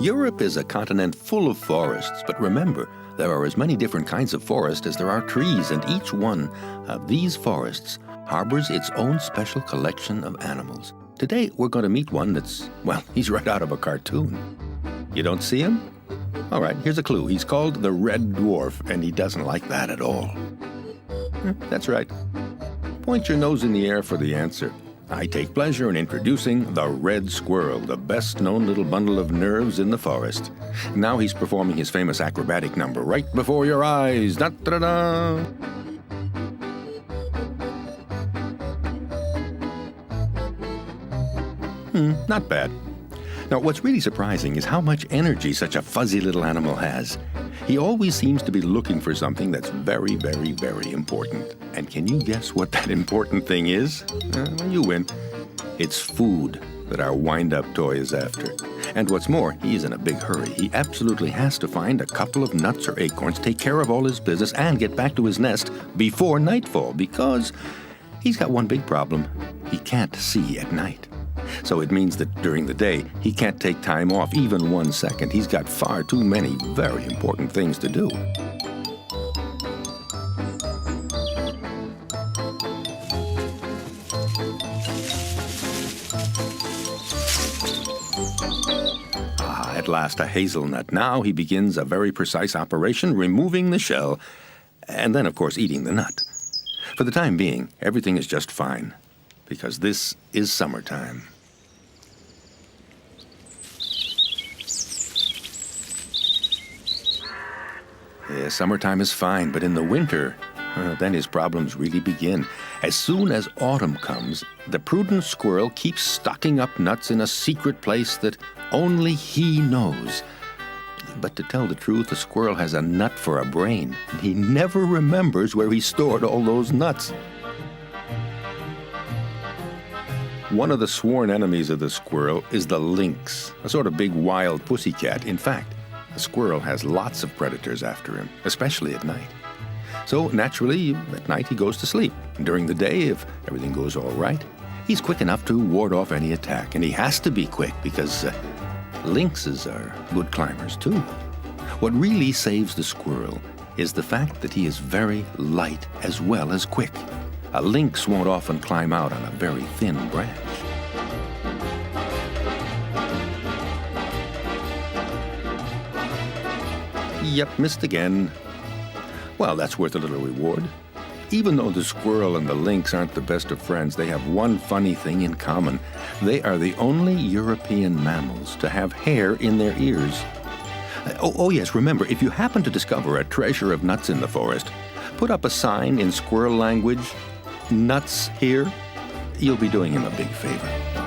Europe is a continent full of forests, but remember, there are as many different kinds of forest as there are trees, and each one of these forests harbors its own special collection of animals. Today, we're going to meet one that's, well, he's right out of a cartoon. You don't see him? All right, here's a clue. He's called the Red Dwarf, and he doesn't like that at all. That's right. Point your nose in the air for the answer. I take pleasure in introducing the red squirrel, the best-known little bundle of nerves in the forest. Now he's performing his famous acrobatic number right before your eyes. Da-da-da-da! Not bad. Now, what's really surprising is how much energy such a fuzzy little animal has. He always seems to be looking for something that's very, very, very important. And can you guess what that important thing is? You win. It's food that our wind-up toy is after. And what's more, he's in a big hurry. He absolutely has to find a couple of nuts or acorns, take care of all his business, and get back to his nest before nightfall, because he's got one big problem. He can't see at night. So it means that during the day, he can't take time off even 1 second. He's got far too many very important things to do. At last, a hazelnut. Now he begins a very precise operation, removing the shell, and then, of course, eating the nut. For the time being, everything is just fine, because this is summertime. Yeah, summertime is fine, but in the winter, then his problems really begin. As soon as autumn comes, the prudent squirrel keeps stocking up nuts in a secret place that only he knows. But to tell the truth, the squirrel has a nut for a brain, and he never remembers where he stored all those nuts. One of the sworn enemies of the squirrel is the lynx, a sort of big wild pussycat. In fact, the squirrel has lots of predators after him, especially at night. So naturally, at night he goes to sleep. And during the day, if everything goes all right, he's quick enough to ward off any attack. And he has to be quick because lynxes are good climbers too. What really saves the squirrel is the fact that he is very light as well as quick. A lynx won't often climb out on a very thin branch. Yep, missed again. Well, that's worth a little reward. Even though the squirrel and the lynx aren't the best of friends, they have one funny thing in common. They are the only European mammals to have hair in their ears. Oh yes, remember, if you happen to discover a treasure of nuts in the forest, put up a sign in squirrel language, "Nuts here." You'll be doing him a big favor.